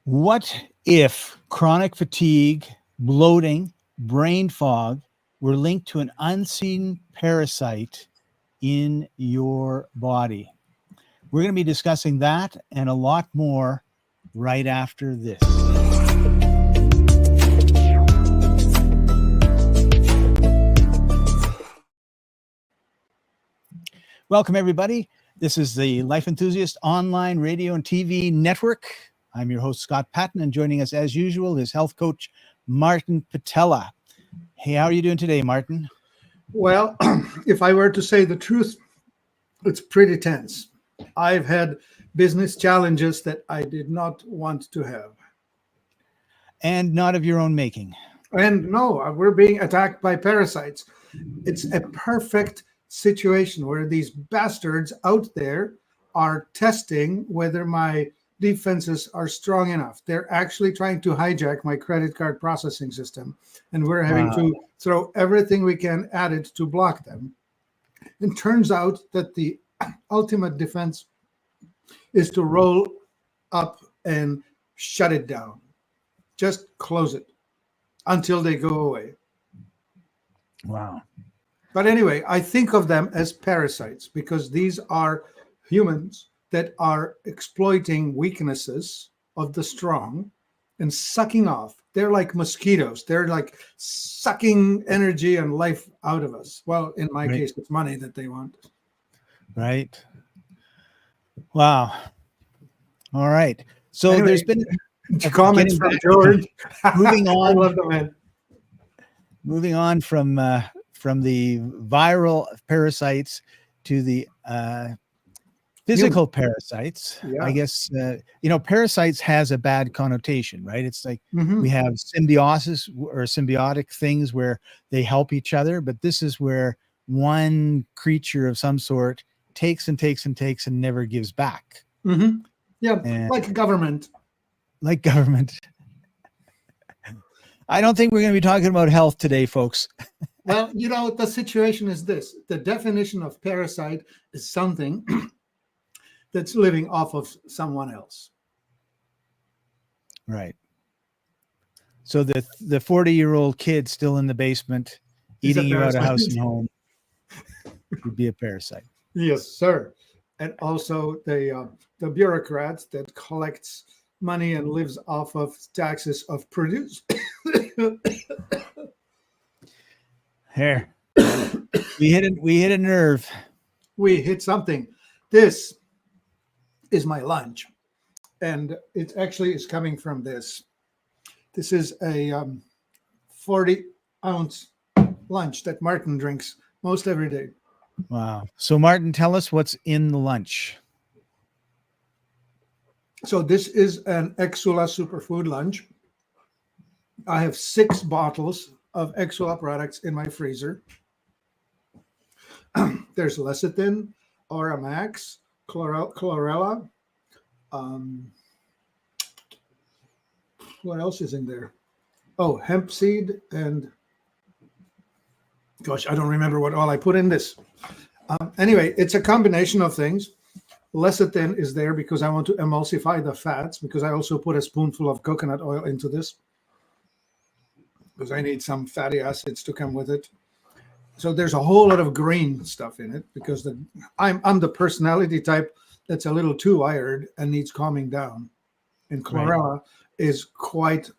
What if chronic fatigue, bloating, brain fog were linked to an unseen parasite in your body? We're going to be discussing that and a lot more right after this. Welcome, everybody. This is the Life Enthusiast online radio and TV network. I'm your host, Scott Paton, and joining us as usual is health coach Martin Pytela. Hey, how are you doing today, Martin? Well, if I were to say the truth, it's pretty tense. I've had business challenges that I did not want to have. And not of your own making. And no, we're being attacked by parasites. It's a perfect situation where these bastards out there are testing whether my defenses are strong enough. They're actually trying to hijack my credit card processing system, and we're having to throw everything we can at it to block them. It turns out that the ultimate defense is to roll up and shut it down. Just close it until they go away. Wow. But anyway, I think of them as parasites because these are humans that are exploiting weaknesses of the strong and sucking off. They're like mosquitoes. They're like sucking energy and life out of us. Well, in my case, it's money that they want. Right. Wow. All right. So anyway, there's been comments from George. Moving on. I love the man. Moving on from the viral parasites to the physical parasites. Yeah. I guess, parasites has a bad connotation, right? It's like Mm-hmm. we have symbiosis or symbiotic things where they help each other, but this is where one creature of some sort takes and takes and takes and never gives back. Mm-hmm. Yeah, And like government. Like government. I don't think we're going to be talking about health today, folks. Well, the situation is this. The definition of parasite is something that's living off of someone else. Right. So the 40-year-old kid still in the basement eating you out of house and home would be a parasite. Yes, sir. And also the bureaucrat that collects money and lives off of taxes of produce. Here. We hit a nerve. We hit something. This is my lunch. And it actually is coming from this. This is a 40-ounce lunch that Martin drinks most every day. Wow. So Martin, tell us what's in the lunch. So this is an Exula Superfood lunch. I have 6 bottles of Exula products in my freezer. There's lecithin, Oramax, chlorella. What else is in there? Oh, hemp seed and gosh, I don't remember what all I put in this. Anyway, it's a combination of things. Lecithin is there because I want to emulsify the fats, because I also put a spoonful of coconut oil into this because I need some fatty acids to come with it. So there's a whole lot of green stuff in it because I'm the personality type that's a little too wired and needs calming down. And chlorella is quite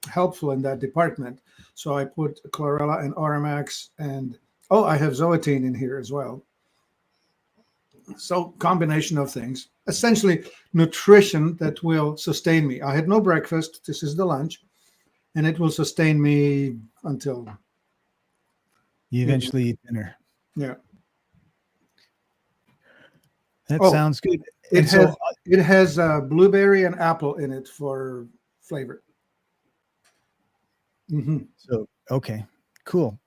helpful in that department. So I put chlorella and Oramax and I have zoetine in here as well. So combination of things, essentially nutrition that will sustain me. I had no breakfast. This is the lunch, and it will sustain me until you eventually eat dinner. Yeah. That sounds good. It has blueberry and apple in it for flavor. Mm-hmm. So, okay, cool.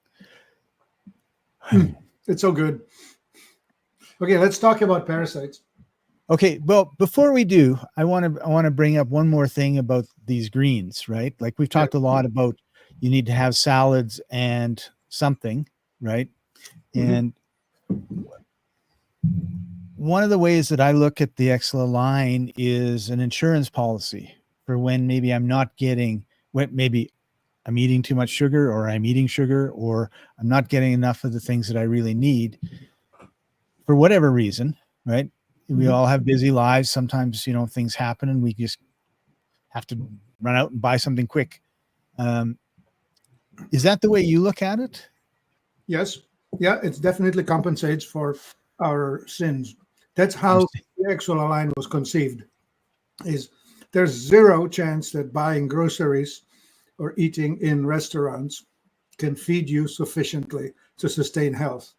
It's so good. Okay, let's talk about parasites. Okay, well, before we do, I want to bring up one more thing about these greens, right? Like we've talked a lot about you need to have salads and something, right? Mm-hmm. And one of the ways that I look at the Exla line is an insurance policy, for when maybe I'm not getting, maybe I'm eating too much sugar, or I'm eating sugar, or I'm not getting enough of the things that I really need for whatever reason, right? We all have busy lives. Sometimes, things happen and we just have to run out and buy something quick. Is that the way you look at it? Yes. Yeah, it definitely compensates for our sins. That's how the actual line was conceived. Is there's zero chance that buying groceries or eating in restaurants can feed you sufficiently to sustain health.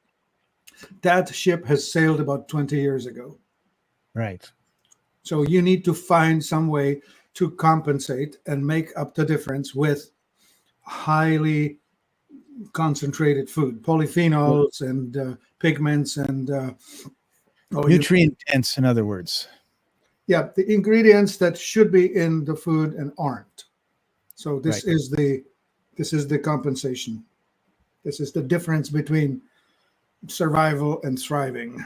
That ship has sailed about 20 years ago. Right. So you need to find some way to compensate and make up the difference with highly concentrated food, polyphenols and pigments and nutrient dense, in other words. Yeah, the ingredients that should be in the food and aren't. So this is the compensation. This is the difference between survival and thriving.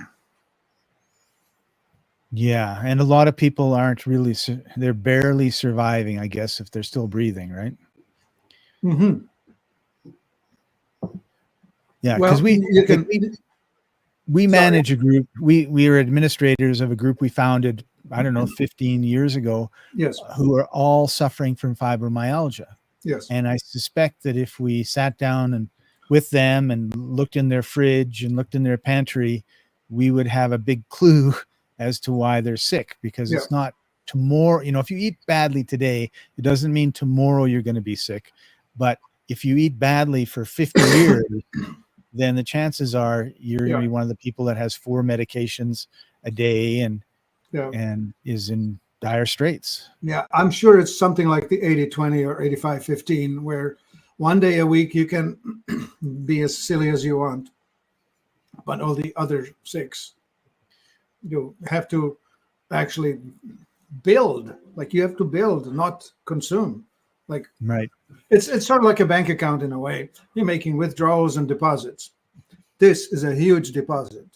Yeah, and a lot of people aren't really, they're barely surviving, I guess, if they're still breathing, right? Mm-hmm. Yeah, because we manage a group. We are administrators of a group we founded, I don't know, 15 years ago. Yes. Who are all suffering from fibromyalgia. Yes. And I suspect that if we sat down and with them and looked in their fridge and looked in their pantry, we would have a big clue as to why they're sick, because it's not tomorrow. If you eat badly today, it doesn't mean tomorrow you're going to be sick. But if you eat badly for 50 years, then the chances are you're going to be one of the people that has 4 medications a day and is in dire straits. Yeah, I'm sure it's something like the 80-20 or 85-15, where one day a week you can be as silly as you want, but all the other 6, you have to actually build. Like, you have to build, not consume. Like, right. It's sort of like a bank account in a way. You're making withdrawals and deposits. This is a huge deposit.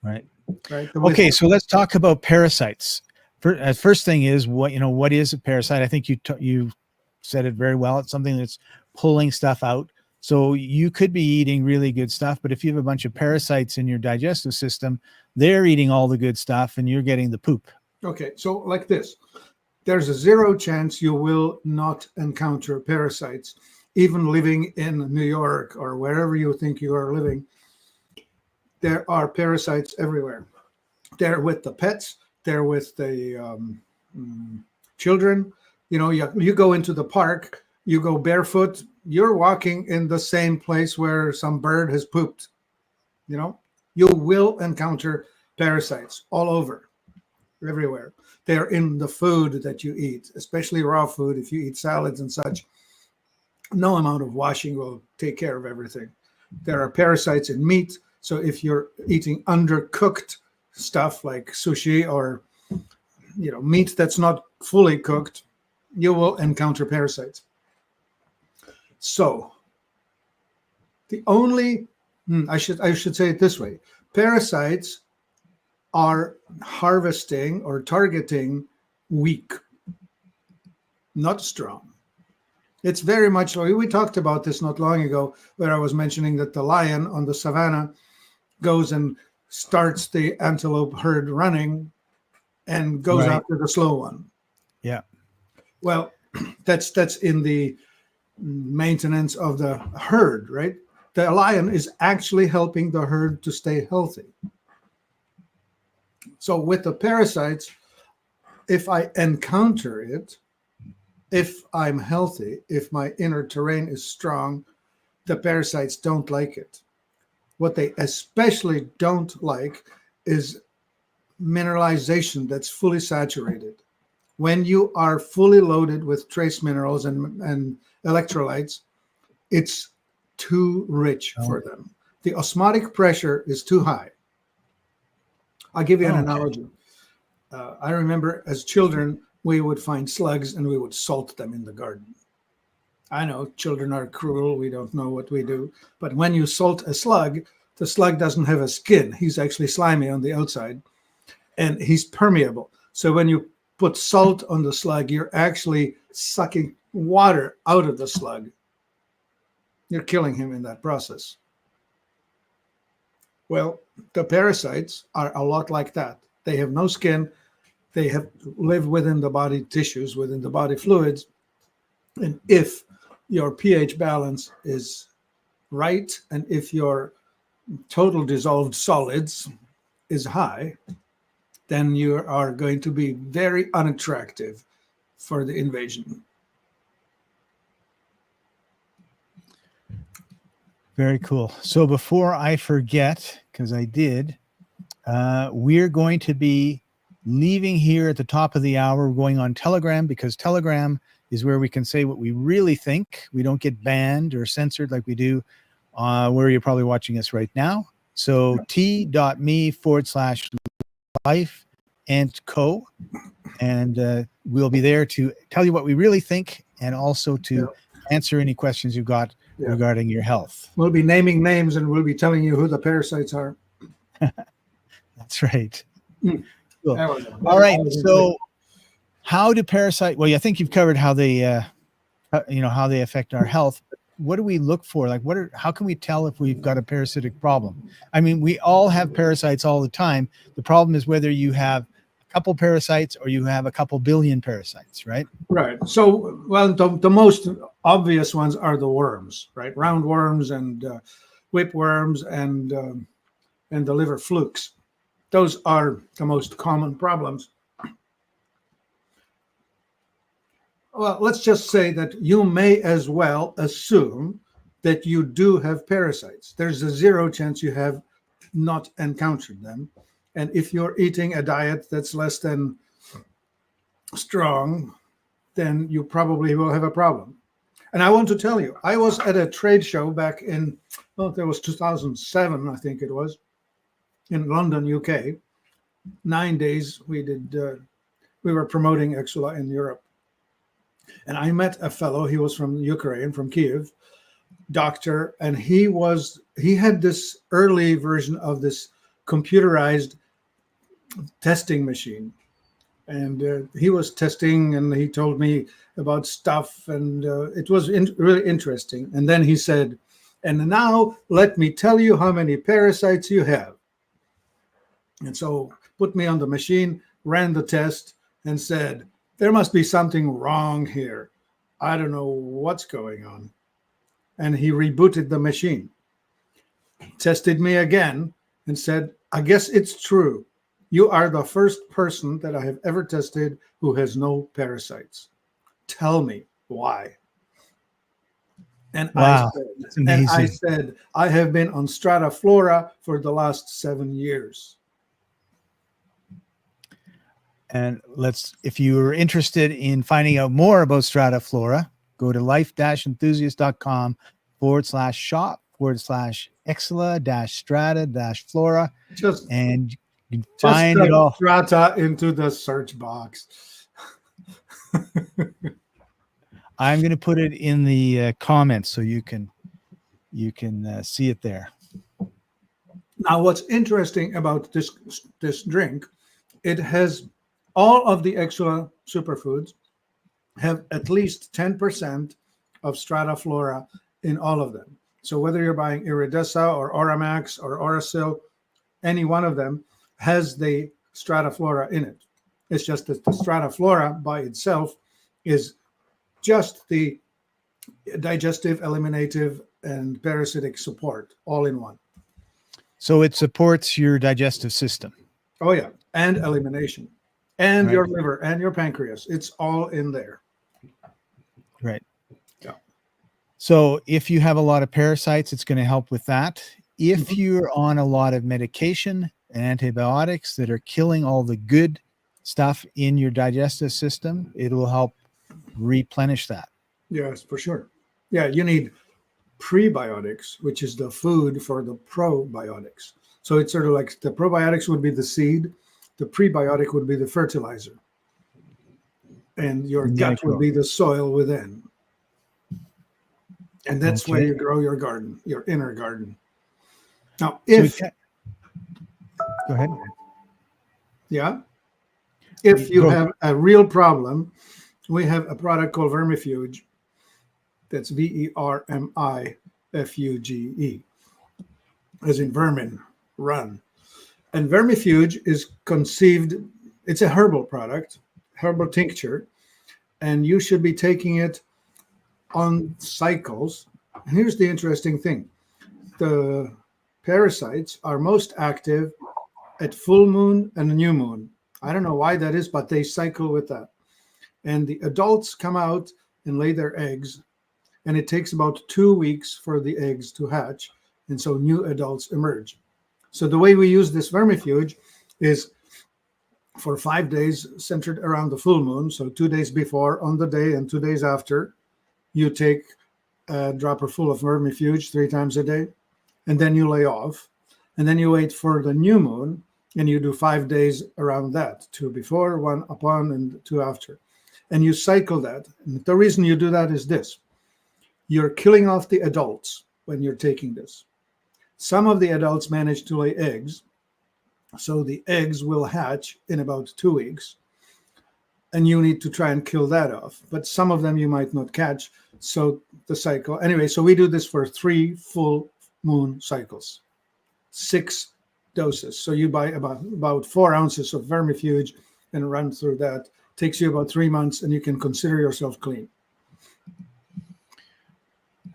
Right. Right. Okay, so let's talk about parasites. First thing is, what is a parasite? I think you said it very well. It's something that's pulling stuff out. So you could be eating really good stuff, but if you have a bunch of parasites in your digestive system, they're eating all the good stuff and you're getting the poop. Okay, so like this. There's a 0 chance you will not encounter parasites, even living in New York or wherever you think you are living. There are parasites everywhere. They're with the pets. They're with the children. You go into the park, you go barefoot, you're walking in the same place where some bird has pooped. You will encounter parasites all over, everywhere. They're in the food that you eat, especially raw food. If you eat salads and such, no amount of washing will take care of everything. There are parasites in meat. So if you're eating undercooked stuff like sushi or meat that's not fully cooked, you will encounter parasites. So the only I should say it this way: parasites are harvesting or targeting weak, not strong. It's very much like we talked about this not long ago, where I was mentioning that the lion on the savannah goes and starts the antelope herd running and goes after the slow one. Yeah. Well, that's in the maintenance of the herd, right? The lion is actually helping the herd to stay healthy. So with the parasites, if I encounter it, if I'm healthy, if my inner terrain is strong, the parasites don't like it. What they especially don't like is mineralization that's fully saturated. When you are fully loaded with trace minerals and electrolytes, it's too rich for them. The osmotic pressure is too high. I'll give you an analogy. I remember as children, we would find slugs and we would salt them in the garden. I know children are cruel. We don't know what we do. But when you salt a slug, the slug doesn't have a skin. He's actually slimy on the outside and he's permeable. So when you put salt on the slug, you're actually sucking water out of the slug. You're killing him in that process. Well, the parasites are a lot like that. They have no skin. They have live within the body tissues, within the body fluids. And if your pH balance is right, and if your total dissolved solids is high, then you are going to be very unattractive for the invasion. Very cool. So before I forget, because I did, we're going to be leaving here at the top of the hour. We're going on Telegram, because Telegram is where we can say what we really think. We don't get banned or censored like we do where you're probably watching us right now. So t.me/life and co. And we'll be there to tell you what we really think, and also to answer any questions you've got regarding your health. We'll be naming names, and we'll be telling you who the parasites are. That's right. Mm. Cool. All right. So how do parasites, well, I think you've covered how they, how they affect our health. What do we look for? Like, how can we tell if we've got a parasitic problem? I mean, we all have parasites all the time. The problem is whether you have a couple parasites or you have a couple billion parasites, right? Right. So, well, the most obvious ones are the worms, right? Roundworms and whipworms and the liver flukes. Those are the most common problems. Well, let's just say that you may as well assume that you do have parasites. There's a 0 chance you have not encountered them. And if you're eating a diet that's less than strong, then you probably will have a problem. And I want to tell you, I was at a trade show back in, there was 2007, I think it was, in London, UK. 9 days we were promoting Exula in Europe. And I met a fellow, he was from Ukraine, from Kiev, doctor, and he had this early version of this computerized testing machine. And he was testing, and he told me about stuff, and it was really interesting. And then he said, and now let me tell you how many parasites you have. And so put me on the machine, ran the test, and said, there must be something wrong here. I don't know what's going on. And he rebooted the machine, tested me again, and said, I guess it's true. You are the first person that I have ever tested who has no parasites. Tell me why. And wow, I said, I have been on Strata Flora for the last 7 years. And if you're interested in finding out more about Strata Flora, go to life-enthusiast.com/shop/Exula-Strata-Flora. And you can find it all. Strata into the search box. I'm going to put it in the comments so you can see it there. Now, what's interesting about this drink, it has all of the Exula superfoods have at least 10% of Strata Flora in all of them. So whether you're buying Iridessa or Oramax or Orasil, any one of them has the Strata Flora in it. It's just that the Strata Flora by itself is just the digestive, eliminative, and parasitic support all in one. So it supports your digestive system. Oh, yeah. And elimination. And your liver and your pancreas. It's all in there. Right. Yeah. So if you have a lot of parasites, it's going to help with that. If you're on a lot of medication and antibiotics that are killing all the good stuff in your digestive system, it will help replenish that. Yes, for sure. Yeah, you need prebiotics, which is the food for the probiotics. So it's sort of like the probiotics would be the seed, the prebiotic would be the fertilizer, and your gut would be the soil within. And that's where you grow your garden, your inner garden. Now, go ahead. Yeah. If you Go- have a real problem, we have a product called Vermifuge. That's Vermifuge, as in vermin, run. And Vermifuge is conceived, it's a herbal product, herbal tincture, and you should be taking it on cycles. And here's the interesting thing. The parasites are most active at full moon and new moon. I don't know why that is, but they cycle with that. And the adults come out and lay their eggs, and it takes about 2 weeks for the eggs to hatch. And so new adults emerge. So the way we use this vermifuge is for 5 days centered around the full moon. So 2 days before, on the day, and 2 days after, you take a dropper full of vermifuge 3 times a day, and then you lay off. And then you wait for the new moon, and you do 5 days around that, 2 before, 1 upon, and 2 after. And you cycle that. And the reason you do that is this. You're killing off the adults when you're taking this. Some of the adults manage to lay eggs, so the eggs will hatch in about 2 weeks, and you need to try and kill that off. But some of them you might not catch, so the cycle. Anyway, so we do this for 3 full moon cycles, 6 doses. So you buy about 4 ounces of vermifuge and run through that. Takes you about 3 months, and you can consider yourself clean.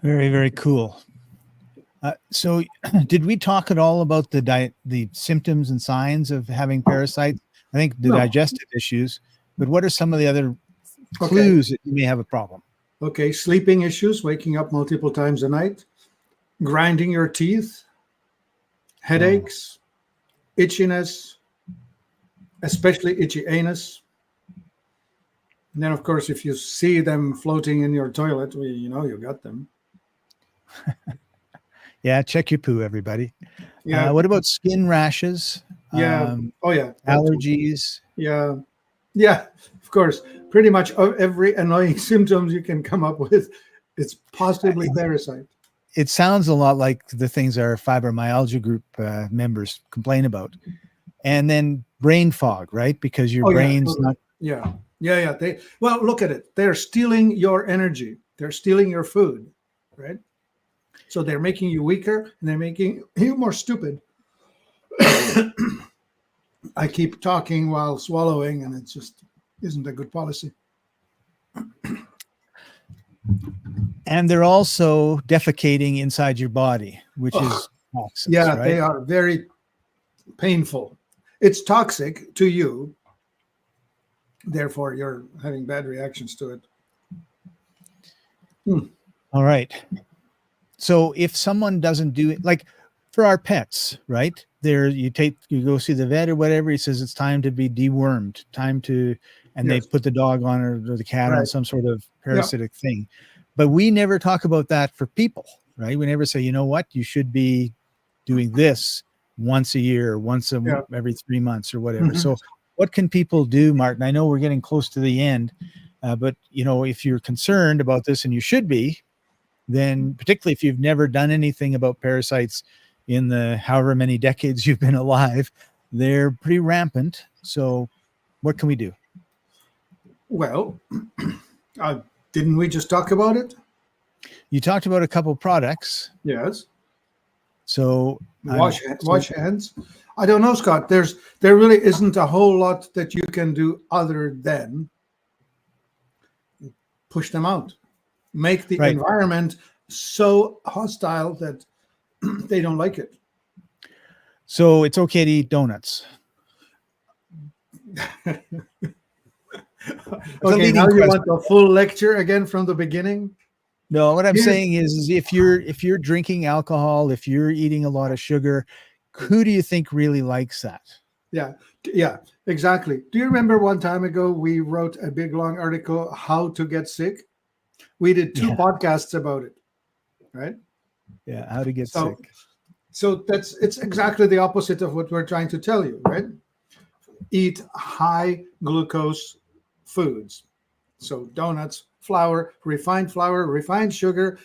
Very, very cool. So did we talk at all about the symptoms and signs of having parasites? I think the No. digestive issues, but what are some of the other clues that you may have a problem? Okay, sleeping issues, waking up multiple times a night, grinding your teeth, headaches, itchiness, especially itchy anus. And then, of course, if you see them floating in your toilet, you know you got them. Yeah, check your poo, everybody. Yeah. What about skin rashes? Yeah. Oh, yeah. Allergies? Yeah. Yeah, of course. Pretty much every annoying symptoms you can come up with, it's possibly parasite. It sounds a lot like the things our fibromyalgia group members complain about. And then brain fog, right? Because your brain's not. Yeah. Well, look at it. They're stealing your energy. They're stealing your food, right? So they're making you weaker, and they're making you more stupid. I keep talking while swallowing, and it just isn't a good policy. And they're also defecating inside your body, which is toxic. Yeah, right? They are very painful. It's toxic to you. Therefore, you're having bad reactions to it. All right. So if someone doesn't do it, like for our pets, right? You go see the vet or whatever. He says it's time to be dewormed, and they put the dog on or the cat on some sort of parasitic thing. But we never talk about that for people, right? We never say, you know what, you should be doing this once a year, every 3 months or whatever. Mm-hmm. So what can people do, Martin? I know we're getting close to the end, but if you're concerned about this, and you should be, then particularly if you've never done anything about parasites in the however many decades you've been alive, they're pretty rampant. So what can we do? Well, didn't we just talk about it? You talked about a couple products. Yes. So wash hands. I don't know, Scott. There really isn't a whole lot that you can do other than push them out. Make the environment so hostile that they don't like it. So it's okay to eat donuts. Okay, now you want the full lecture again from the beginning? No, what I'm saying is if you're drinking alcohol, if you're eating a lot of sugar, who do you think really likes that? Yeah, exactly. Do you remember one time ago we wrote a big long article, How to Get Sick? We did 2 podcasts about it, right? Yeah, how to get sick. So it's exactly the opposite of what we're trying to tell you, right? Eat high glucose foods. So donuts, refined sugar,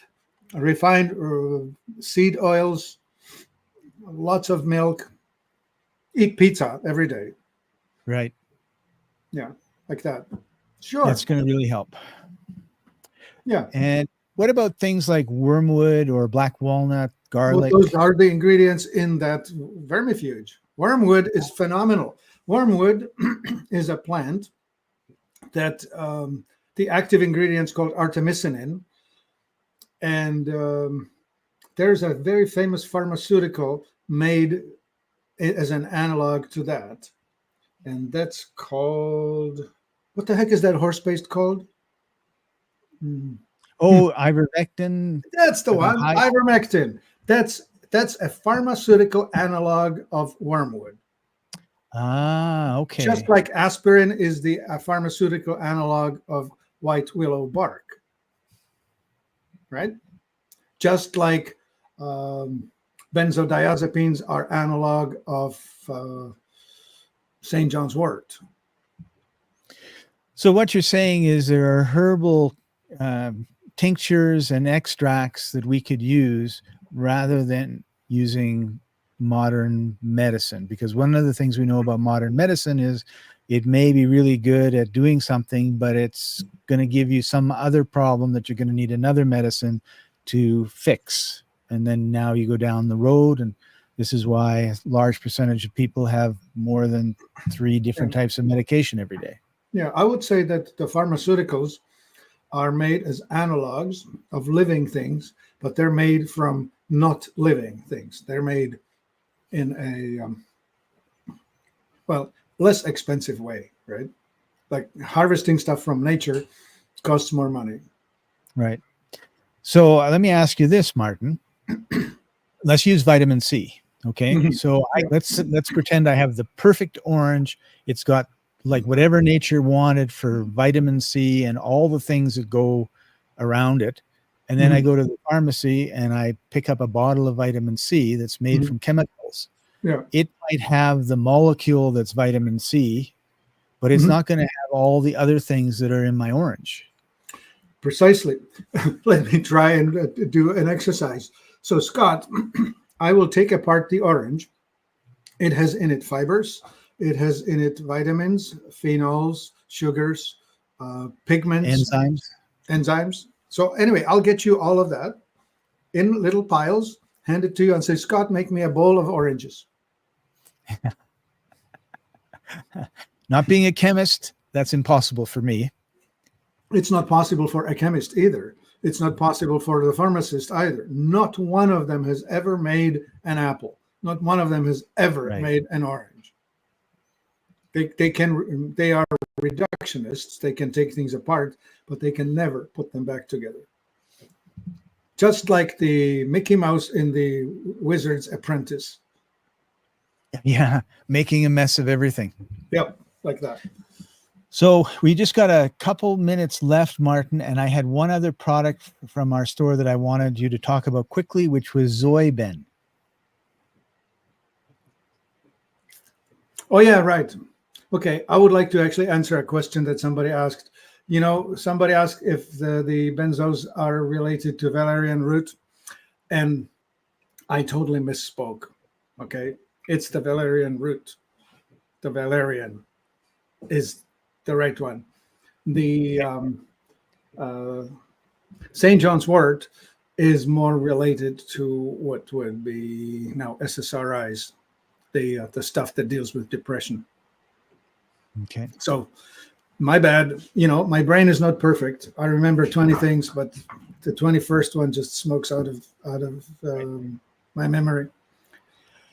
refined seed oils, lots of milk. Eat pizza every day. Right. Yeah, like that. Sure. That's going to really help. Yeah. And what about things like wormwood or black walnut, Well, garlic? those are the ingredients in that vermifuge. Wormwood is phenomenal. Wormwood is a plant that the active ingredients called artemisinin, and there's a very famous pharmaceutical made as an analog to that, and that's called, what the heck is that horse paste called? Oh, ivermectin. That's the one, ivermectin. That's a pharmaceutical analog of wormwood. Okay. Just like aspirin is the pharmaceutical analog of white willow bark, right? Just like benzodiazepines are analog of St. John's wort. So what you're saying is there are herbal tinctures and extracts that we could use rather than using modern medicine, because one of the things we know about modern medicine is it may be really good at doing something, but it's going to give you some other problem that you're going to need another medicine to fix. And then now you go down the road, and this is why a large percentage of people have more than 3 different types of medication every day. Yeah, I would say that the pharmaceuticals are made as analogs of living things, but they're made from not living things. They're made in a less expensive way, right? Like harvesting stuff from nature costs more money. Right. So let me ask you this, Martin. Let's use vitamin C. Okay. Mhm. So let's pretend I have the perfect orange. It's got like whatever nature wanted for vitamin C and all the things that go around it. And then I go to the pharmacy and I pick up a bottle of vitamin C that's made from chemicals. Yeah. It might have the molecule that's vitamin C, but it's not going to have all the other things that are in my orange. Precisely. Let me try and do an exercise. So, Scott, I will take apart the orange. It has in it fibers. It has in it vitamins, phenols, sugars, pigments, enzymes. So anyway, I'll get you all of that in little piles, hand it to you and say, Scott, make me a bowl of oranges. Not being a chemist, that's impossible for me. It's not possible for a chemist either. It's not possible for the pharmacist either. Not one of them has ever made an apple. Not one of them has ever made an orange. They are reductionists. They can take things apart, but they can never put them back together. Just like the Mickey Mouse in the Wizard's Apprentice. Yeah, making a mess of everything. Yep, like that. So we just got a couple minutes left, Martin, and I had one other product from our store that I wanted you to talk about quickly, which was Zoyben. Oh, yeah, right. Okay, I would like to actually answer a question that somebody asked. You know, somebody asked if the benzos are related to valerian root, and I totally misspoke. Okay, it's the valerian root. The valerian is the right one. The St. John's wort is more related to what would be now SSRIs, the stuff that deals with depression. Okay. So my bad. You know, my brain is not perfect. I remember 20 things, but the 21st one just smokes out of my memory.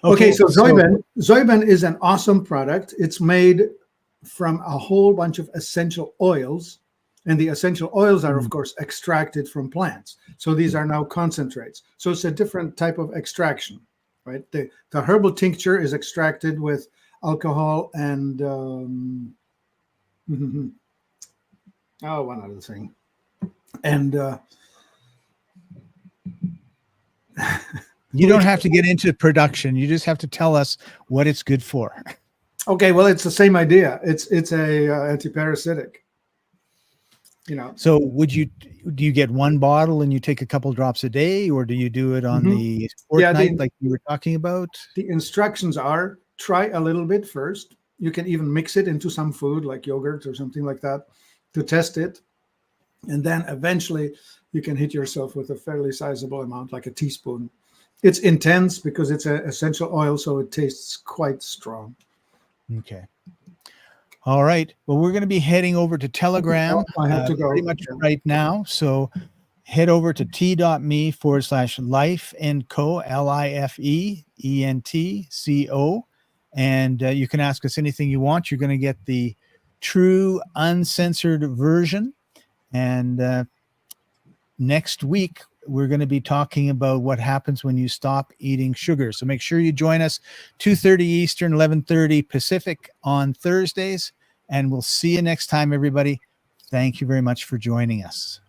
Okay, so Zoyben is an awesome product. It's made from a whole bunch of essential oils, and the essential oils are, of course, extracted from plants. So these are now concentrates. So it's a different type of extraction, right? The herbal tincture is extracted with alcohol and one other thing, and you don't have to get into production. You just have to tell us what it's good for. Okay, well, it's the same idea. It's a antiparasitic. You know. So do you get one bottle and you take a couple drops a day, or do you do it on the fortnight like you were talking about? The instructions are try a little bit first. You can even mix it into some food like yogurt or something like that to test it. And then eventually you can hit yourself with a fairly sizable amount, like a teaspoon. It's intense because it's an essential oil, so it tastes quite strong. Okay. All right. Well, we're going to be heading over to Telegram I have to go. pretty much right now. So head over to t.me/Life and Co, LIFEENTCO. And you can ask us anything you want. You're going to get the true uncensored version. And next week, we're going to be talking about what happens when you stop eating sugar. So make sure you join us 2:30 Eastern, 11:30 Pacific on Thursdays. And we'll see you next time, everybody. Thank you very much for joining us.